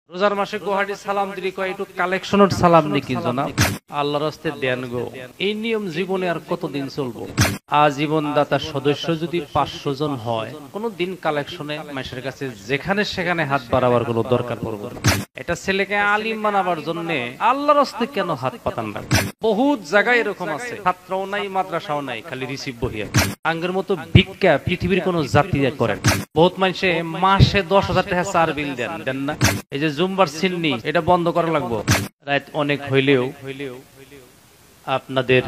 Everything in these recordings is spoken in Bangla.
রোজার মাসে গুয়াহাটি সালাম দিলি কয় একটু কালেকশনের সালাম নাকি জনাব আল্লাহর রাস্তায় দেন গো। এই নিয়ম জীবনে আর কতদিন চলবো? আজীবন দাতার সদস্য যদি 500 জন হয়, কোন দিন কালেকশনে মাসের কাছে যেখানে সেখানে হাত বাড়াবার কোনো দরকার পড়বে না। এটা ছেলেকে আলিম বানাবার জন্য আল্লাহর রাস্তায় কেন হাত পাতান না? বহুত জায়গায় এরকম আছে, ছাত্রও নাই মাদ্রাসাও নাই, খালি রিসিভ বহিয়া আঙ্গের মতো ভিক্ষা পৃথিবীর কোন জাতি করেন। বহুত মানুষে মাসে 10,000 টাকা চার বিল দেন না। এই যে জুম্বার সিন্নি এটা বন্ধ করা লাগবো। রাত অনেক হইলেও আপনাদের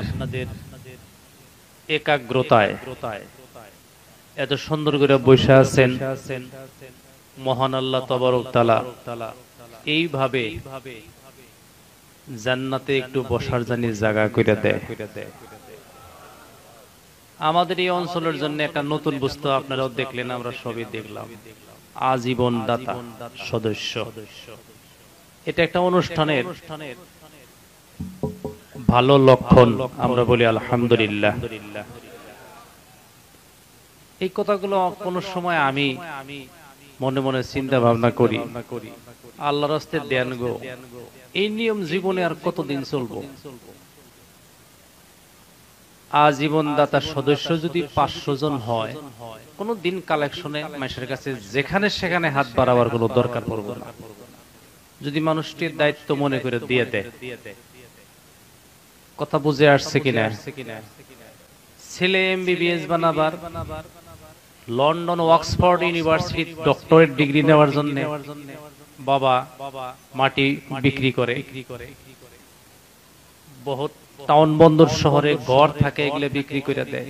একাগ্রতায় এত সুন্দর করে বসে আছেন মহান আল্লাহ তাবারক তাআলা এইভাবে জান্নাতে একটু বসার জানি জায়গা করে দেয়। আমাদের এই অঞ্চলের জন্য একটা নতুন বস্তু আপনারাও দেখলেন, আমরা সবই দেখলাম, আজীবন দাতা সদস্য। এটা একটা অনুষ্ঠানের ভালো লক্ষণ, আমরা বলি আলহামদুলিল্লাহ। এই কথাগুলো কোন সময় আমি মনে মনে চিন্তা ভাবনা করি, আল্লাহর রাস্তায় দেন গো। এই নিয়ম জীবনে আর কতদিন চলবো? আজীবন দাতার সদস্য যদি 500 জন হয়, কোন দিন কালেকশনে মাসের কাছে যেখানে সেখানে হাত বাড়াবার কোনো দরকার পড়বে না, যদি মানুষটির দায়িত্ব মনে করে দিয়ে দেয়। কথা বুঝে আসছে কিনা? ছেলে এমবিবিএস বানাবার London Oxford university doctorate degree নেওয়ার জন্য বাবা মাটি বিক্রি করে, বহুত টাউন বন্দর শহরে ঘর থাকে, এগুলো বিক্রি করে দেয়।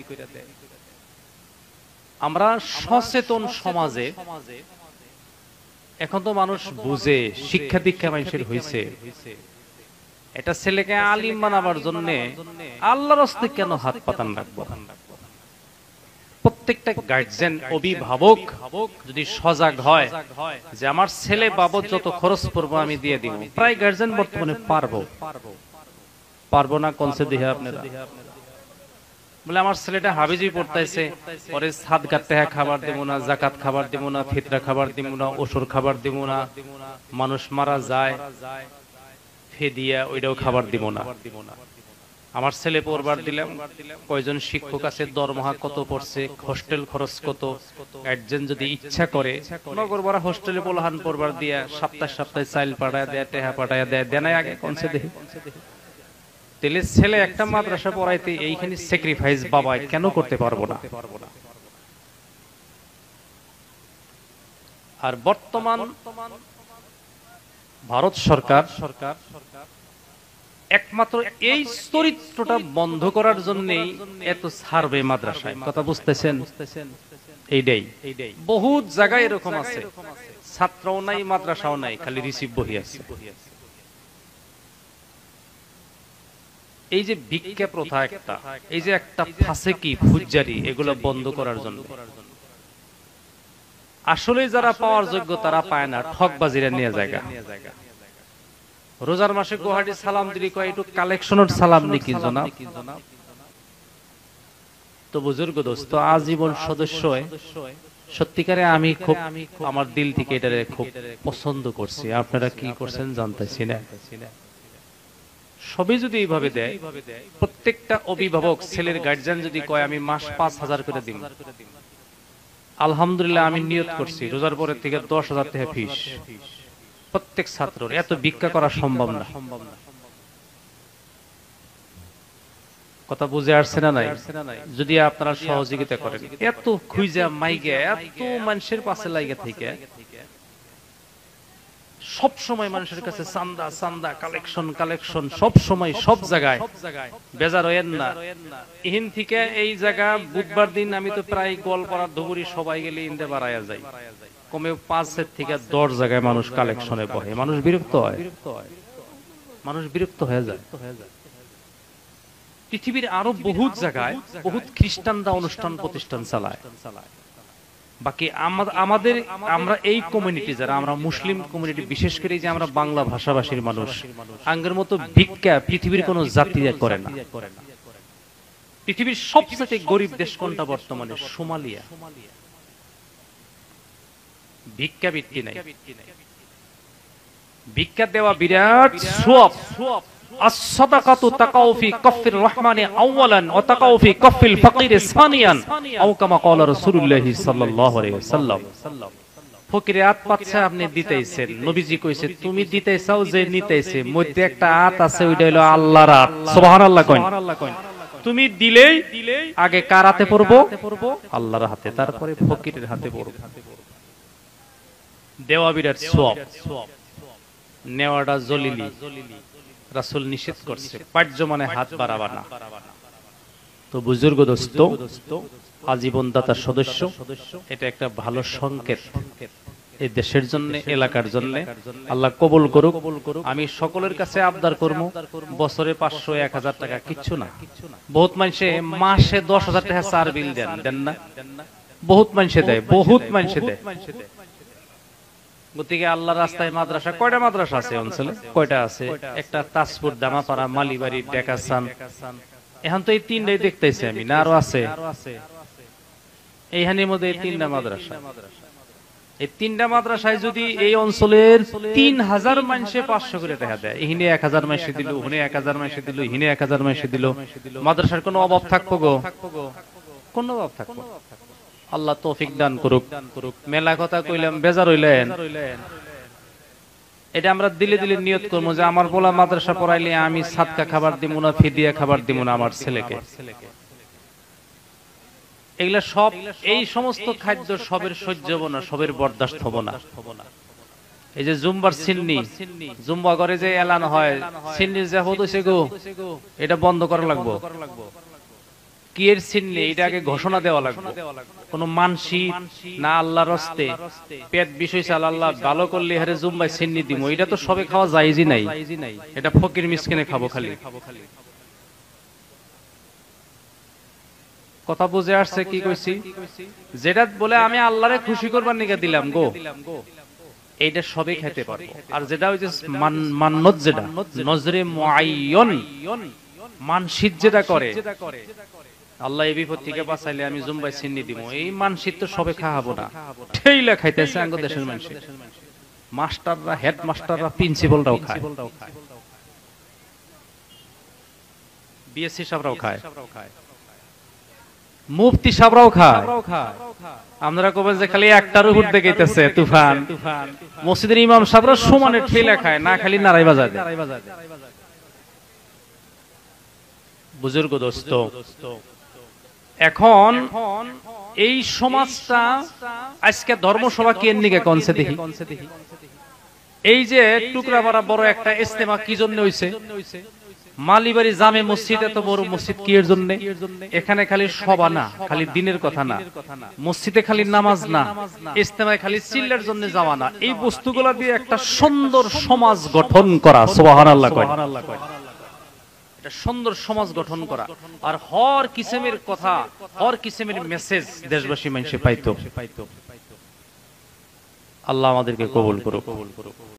আমরা সচেতন সমাজে এখন তো মানুষ বুঝে, শিক্ষা দীক্ষা মানুষের হয়েছে, এটা ছেলেকে আলিম বানাবার জন্য আল্লাহর রাস্তায় কেন হাত পাতান রাখবো? প্রত্যেকটা গার্জিয়ান অভিভাবক যদি সজাগ হয় যে আমার ছেলে বাবদ যত খরচ পড়বো আমি দিয়ে দিব, প্রায় গার্জিয়ান বর্তমানে পারবো না কোনসে দিয়ে আপনারা বলে আমার ছেলেটা হাবিজি পড়তেছে, পরে সাদকাত টাকা খাবার দেব না, যাকাত খাবার দেব না, ফিতরা খাবার দেব না, ওসর খাবার দেব না, মানুষ মারা যায় ফিদিয়া ওইটাও খাবার দিব না। আমার ছেলে পড়বার দিলাম, কয়জন শিক্ষক আছে, দরমহা কত পড়ছে, হোস্টেল খরচ কত, গার্জিয়ান যদি ইচ্ছা করে নগর বড় হোস্টেলে পোলাহান পড়বার দিয়া সপ্তাহে সপ্তাহে চাইল পাঠায় দেয়, টেহা পাঠায় দেয়, দেনায় আগে কোনসে দেয়। তাহলে ছেলে একটা মাদ্রাসা পড়াইতে এইখানে স্যাক্রিফাইস বাবা কেন করতে পারবো না? আর বর্তমান ভারত সরকার একমাত্র এই চরিত্রটা বন্ধ করার জন্যই এত সার্ভে মাদ্রাসায়, কথা বুঝতেছেন? এইটাই বহুত জায়গায় এরকম আছে, ছাত্রও নাই মাদ্রাসাও নাই, খালি রিসিভ বহি আছে। এই যে ভিক্ষা প্রথা একটা, এই যে একটা ফাসেকি ফুজ্জারি, এগুলো বন্ধ করার জন্য আসলে যারা পাওয়ার যোগ্য তারা পায় না, ঠকবাজিরা নিয়ে জায়গা। রোজার মাসে গুয়াহাটি সালাম দিলি কয় একটু কালেকশনের সালাম নাকি জনাব? তো বুজুর্গ দোস্ত, আজীবন সদস্য সত্যিকারে আমি খুব আমার দিল থেকে এটা খুব পছন্দ করছি। আপনারা কি করছেন জানতেছি না। সবই যদি এইভাবে দেয়, প্রত্যেকটা অভিভাবক ছেলের গার্জিয়ান যদি কয় আমি মাস 5,000 করে দিব, আলহামদুলিল্লাহ আমি নিয়ত করছি রোজার পরের থেকে 10,000 টাকা ফিস প্রত্যেক ছাত্র। এত ভিক্ষা করা সম্ভব না। কথা বুঝে আসছে না নাই? যদি আপনারা সহযোগিতা করেন, এত খুঁজা মাইগে এত মানুষের পাশে লাগে থেকে সব সময় মানুষের কাছে চান্দা চান্দা কালেকশন সব সময় সব জায়গায় বেজার হয়েন না। ইহিন থেকে এই জায়গা বুধবার দিন আমি তো প্রায় গোয়ালপাড়ার ধুবুরি সবাই গেলে ইন্দে বাড়াইয়া যাই, কমে 5 থেকে 10 জায়গায় মানুষ কালেকশনে বহে। মানুষ বিরক্ত হয়ে যায়। পৃথিবীর আরো বহুত জায়গায় বহুত খ্রিস্টানরা অনুষ্ঠান প্রতিষ্ঠান চালায়। বাকি আমাদের আমরা এই কমিউনিটি যারা আমরা মুসলিম কমিউনিটি, বিশেষ করে যে আমরা বাংলা ভাষাভাষীর মানুষ, আঙ্গের মতো ভিক্ষা পৃথিবীর কোন জাতি করে না। পৃথিবীর সবচেয়ে গরিব দেশ কোনটা বর্তমানে? সোমালিয়া। ভিক্ষাবৃত্তি নাই। ভিক্ষা দেওয়া বিরাট সওয়াব। as-sadaqatu taqau fi kaffir rahmani awwalan wa taqau fi kaffil faqir thaniyan aw kama qala rasulullah sallallahu alaihi wasallam। ফকিরের হাত পাচ্ছে আপনি দিতেছেন, নবীজি কইছে তুমি দিতেছাও যে নিতেছে মধ্যে একটা হাত আছে, ওইটা হলো আল্লাহর হাত। সুবহানাল্লাহ কইন। তুমি দিলেই আগে কার হাতে পড়বো? আল্লাহর হাতে, তারপরে ফকিরের হাতে পড়বো। দেওয়া বিরাট সওয়াব, নেওয়াটা জলিলি। রাসূল নিষেধ করছে, পার্য মানে হাত বাড়াবা না। তো বুজুর্গ দোস্ত, আজীবন দাতার সদস্য, এটা একটা ভালো সংকেত এই দেশের জন্য, এলাকার জন্য। আল্লাহ কবুল করুক। আমি সকলের কাছে আবদার করব, বছরে 500-1000 টাকা কিচ্ছু না। বহুত মানুষে মাসে 10,000 টাকা চার বিল দেন না? বহুত মানুষে দেয়, বহুত মানুষে দেয়। গতিকে আল্লাহর রাস্তায় মাদ্রাসা, কয়টা মাদ্রাসা আছে অঞ্চলে? কয়টা আছে? একটা তাজপুর, দামাপাড়া, মালিবাড়ি, ডেকাসান। এখন তো এই তিনটাই দেখতেছি আমি, না আরো আছে? এইখানের মধ্যে এই তিনটা মাদ্রাসা। এই তিনটা মাদ্রাসায় যদি এই অঞ্চলের 3000 মানুষে 500 করে টাকা দেয়, এখানে 1000 মানুষে দিল, ওখানে 1000 মানুষে দিল, এখানে 1000 মানুষে দিল, মাদ্রাসার কোনো অভাব থাকবো গো? কোন অভাব থাকবো? আল্লাহ তৌফিক দান করুক। মেলা কথা কইলাম, বেজার হইলেন? এটা আমরা দিলে দিলে নিয়ত করবো যে আমার বলা মাদ্রাসা পড়াইলে আমি সাদকা খাবার দিব না, ফিদিয়া খাবার দিব না আমার ছেলেকে। এগুলা সব, এই সমস্ত খাদ্য সবের সহ্য হবো না, সবের বরদাস্ত হবো না। এই যে জুম্বার সিন্নি, জুম্বা করে যে এলান হয়, সিন্নির যে হতেছে গো, এটা বন্ধ করা লাগবো। কি এর সিন্নি, এটা আগে ঘোষণা দেওয়া লাগবে। কোন মানসি না আল্লাহর রাস্তে পেট বিষয় চাল, আল্লাহ ভালো করলে হারে জুম্বায় সিন্নি দিব, এটা তো সবে খাওয়া যায়ই নাই। এটা ফকির মিসকিনে খাবো খালি। কথা বুঝে আসছে কি কইছি? যেটা বলে আমি আল্লাহরে খুশি করবার নিকে দিলাম গো, এইটা সবে খেতে পারবো। আর যেটা হইছে মান্নত, যেটা নজরে মুআয়্যান, মানসিক যেটা করে, আল্লাহ এই বিপদ থেকে বাঁচাইলে আমি জুম্বাই সিন্নি দিব, এই মানসিক তো সবে খাওয়াবো না। ঠেইলা খাইতেছে আঙ্গ দেশের মানুষ, মাস্টাররা, হেড মাস্টাররা, প্রিন্সিপালরাও খায়, বিএসসি সাহেবরাও খায়, মুফতি সাহেবরাও খায়। আপনারা কবেন যে খালি একটার উপর দেখাইতেছে তুফান, মসজিদের ইমাম সাহেবরা সমানে ঠেলা খায়, না খালি নারাই বাজায় দেয়। বুজুর্গ দোস্ত, এখন এই সমাজটা আজকে ধর্মসভা কি এর নিকে কনছে দেখি। এই যে টুকরাপাড়া বড় একটা ইজতেমা কি জন্য হইছে? মালিবাড়ি জামে মসজিদ, এত বড় মসজিদ কি এর জন্য? এখানে খালি সভা না, খালি দিনের কথা না, মসজিদে খালি নামাজ না, ইজতেমায় খালি চিল্লার জন্য যাওয়া না, এই বস্তুগুলা দিয়ে একটা সুন্দর সমাজ গঠন করা। সুবহানাল্লাহ কয়। এটা সুন্দর সমাজ গঠন করা। আর হর কিসেমের কথা, হর কিসেমের মেসেজ দেশবাসী মানুষে পাইতো। আল্লাহ আমাদেরকে কবুল করুক।